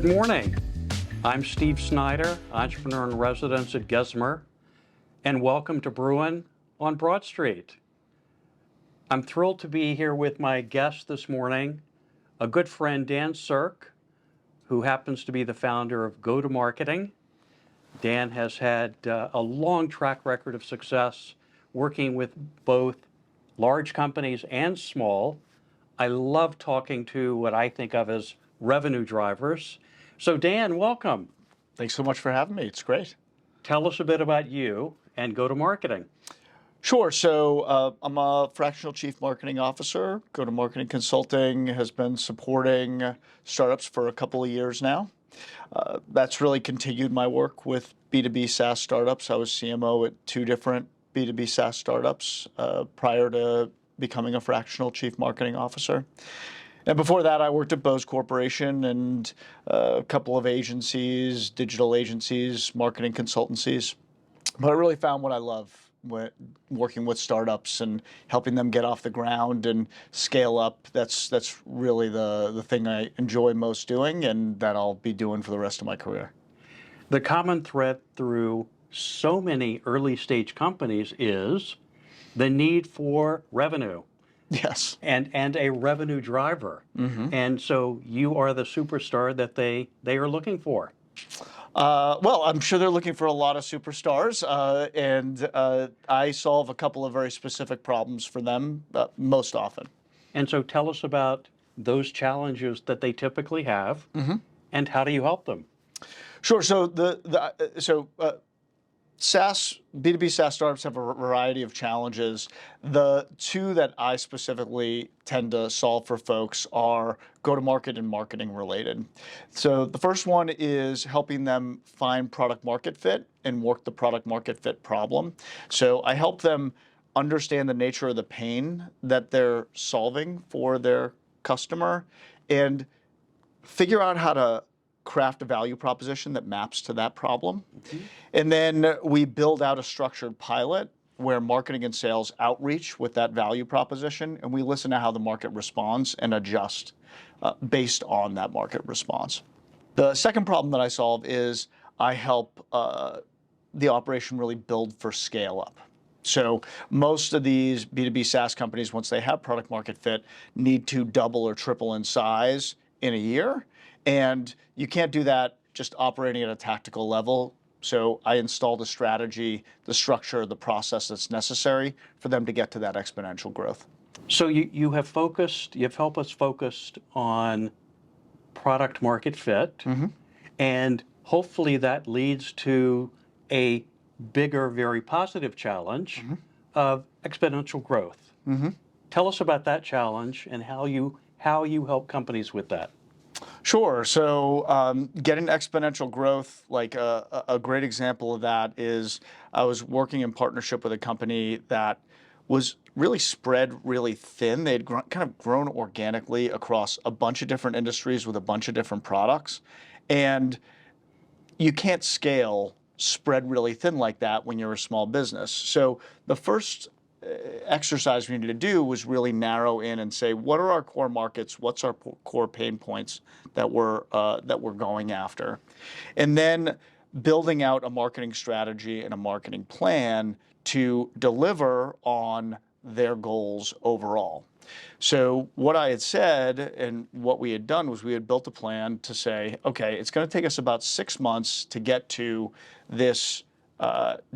Good morning. I'm Steve Snyder, entrepreneur in residence at Gesmer, and welcome to Brewin on Broad Street. I'm thrilled to be here with my guest this morning, a good friend, Dan Sirk, who happens to be the founder of Go-to-Marketing. Dan has had a long track record of success working with both large companies and small. I love talking to what I think of as revenue drivers. So Dan, welcome. Thanks so much for having me. It's great. Tell us a bit about you and Go-to-Marketing. Sure. So I'm a fractional chief marketing officer. Go-to-Marketing Consulting has been supporting startups for a couple of years now. That's really continued my work with B2B SaaS startups. I was CMO at 2 different B2B SaaS startups prior to becoming a fractional chief marketing officer. And before that, I worked at Bose Corporation and a couple of agencies, digital agencies, marketing consultancies. But I really found what I love working with startups and helping them get off the ground and scale up. That's really the thing I enjoy most doing, and that I'll be doing for the rest of my career. The common thread through so many early stage companies is the need for revenue. Yes. And a revenue driver. Mm-hmm. And so you are the superstar that they are looking for. Well, I'm sure they're looking for a lot of superstars, and I solve a couple of very specific problems for them most often. And so tell us about those challenges that they typically have, mm-hmm. and how do you help them? Sure. So B2B SaaS startups have a variety of challenges. The 2 that I specifically tend to solve for folks are go-to-market and marketing related. So the first one is helping them find product market fit and work the product market fit problem. So I help them understand the nature of the pain that they're solving for their customer and figure out how to craft a value proposition that maps to that problem. Mm-hmm. And then we build out a structured pilot where marketing and sales outreach with that value proposition, and we listen to how the market responds and adjust based on that market response. The second problem that I solve is I help the operation really build for scale up. So most of these B2B SaaS companies, once they have product market fit, need to double or triple in size in a year. And you can't do that just operating at a tactical level. So I installed a strategy, the structure, the process that's necessary for them to get to that exponential growth. So you've helped us focused on product market fit, mm-hmm. and hopefully that leads to a bigger, very positive challenge, mm-hmm. of exponential growth. Mm-hmm. Tell us about that challenge and how you help companies with that. Sure. So getting exponential growth, like a great example of that is I was working in partnership with a company that was really spread really thin. They had kind of grown organically across a bunch of different industries with a bunch of different products. And you can't scale spread really thin like that when you're a small business. So the first exercise we needed to do was really narrow in and say, what are our core markets? What's our core pain points that we're going after? And then building out a marketing strategy and a marketing plan to deliver on their goals overall. So what I had said and what we had done was we had built a plan to say, okay, it's going to take us about 6 months to get to this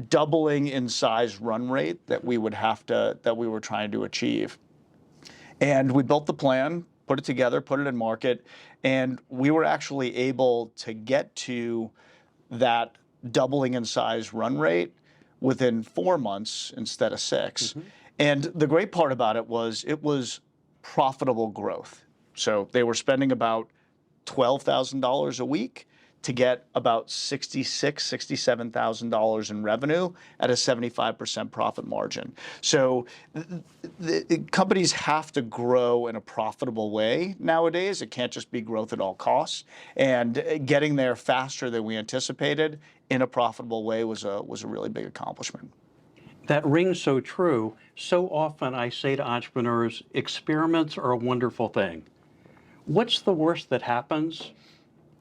doubling in size run rate that we were trying to achieve. And we built the plan, put it together, put it in market, and we were actually able to get to that doubling in size run rate within 4 months instead of 6. Mm-hmm. And the great part about it was profitable growth. So they were spending about $12,000 a week to get about $66,000, $67,000 in revenue at a 75% profit margin. So the companies have to grow in a profitable way nowadays. It can't just be growth at all costs. And getting there faster than we anticipated in a profitable way was a really big accomplishment. That rings so true. So often I say to entrepreneurs, experiments are a wonderful thing. What's the worst that happens?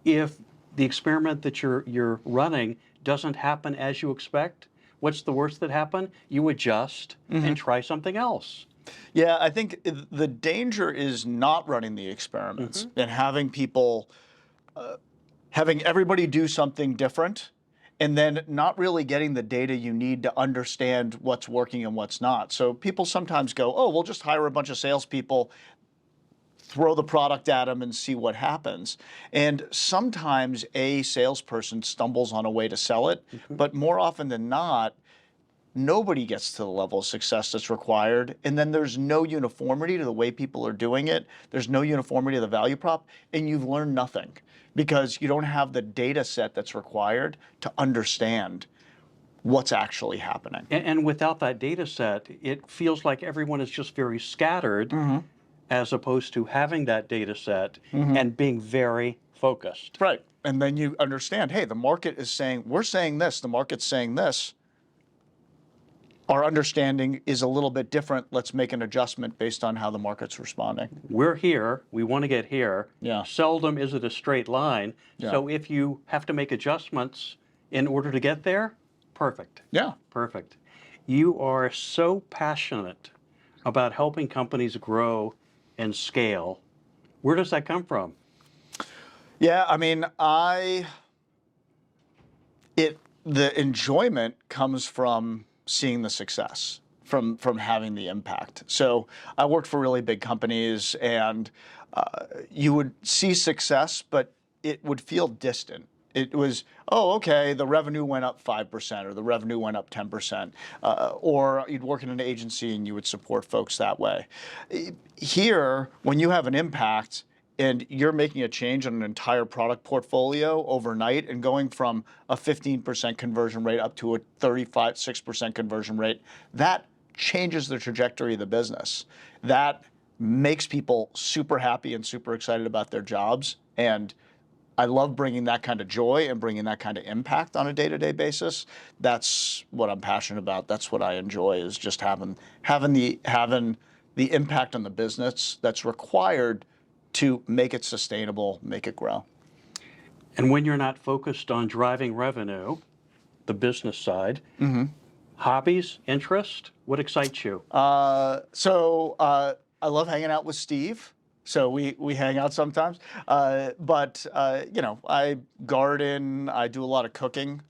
if the experiment that you're running doesn't happen as you expect, what's the worst that happen? You adjust and try something else. Yeah, I think the danger is not running the experiments and having people, having everybody do something different and then not really getting the data you need to understand what's working and what's not. So people sometimes go, oh, we'll just hire a bunch of salespeople, throw the product at them and see what happens. And sometimes a salesperson stumbles on a way to sell it, but more often than not, nobody gets to the level of success that's required. And then there's no uniformity to the way people are doing it. There's no uniformity to the value prop, and you've learned nothing because you don't have the data set that's required to understand what's actually happening. And without that data set, it feels like everyone is just very scattered as opposed to having that data set and being very focused. Right. And then you understand, hey, the market is saying, we're saying this, the market's saying this. Our understanding is a little bit different. Let's make an adjustment based on how the market's responding. We're here. We want to get here. Yeah. Seldom is it a straight line. Yeah. So if you have to make adjustments in order to get there, perfect. Yeah. Perfect. You are so passionate about helping companies grow and scale. Where does that come from? Yeah, I mean, the enjoyment comes from seeing the success, from having the impact. So I worked for really big companies, and you would see success, but it would feel distant. It was, oh, okay, the revenue went up 5% or the revenue went up 10%. Or you'd work in an agency and you would support folks that way. Here, when you have an impact and you're making a change on an entire product portfolio overnight and going from a 15% conversion rate up to a 6% conversion rate, that changes the trajectory of the business. That makes people super happy and super excited about their jobs. And I love bringing that kind of joy and bringing that kind of impact on a day-to-day basis. That's what I'm passionate about. That's what I enjoy, is just having the impact on the business that's required to make it sustainable, make it grow. And when you're not focused on driving revenue, the business side, hobbies, interest, what excites you? So I love hanging out with Steve. So we hang out sometimes. But I garden, I do a lot of cooking,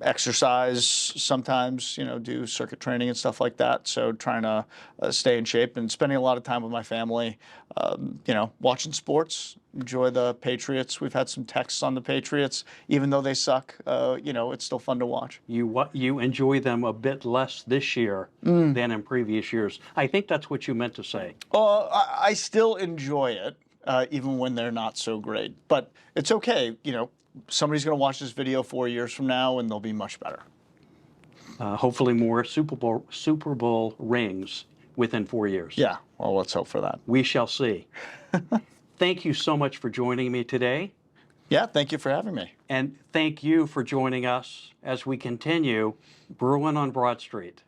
exercise sometimes, do circuit training and stuff like that. So trying to stay in shape and spending a lot of time with my family, watching sports, enjoy the Patriots. We've had some texts on the Patriots, even though they suck, it's still fun to watch. You enjoy them a bit less this year than in previous years. I think that's what you meant to say. I still enjoy it, even when they're not so great. But it's okay, somebody's going to watch this video 4 years from now and they'll be much better. Hopefully more Super Bowl rings within 4 years. Yeah, well, let's hope for that. We shall see. Thank you so much for joining me today. Yeah, thank you for having me. And thank you for joining us as we continue Brewin on Broad Street.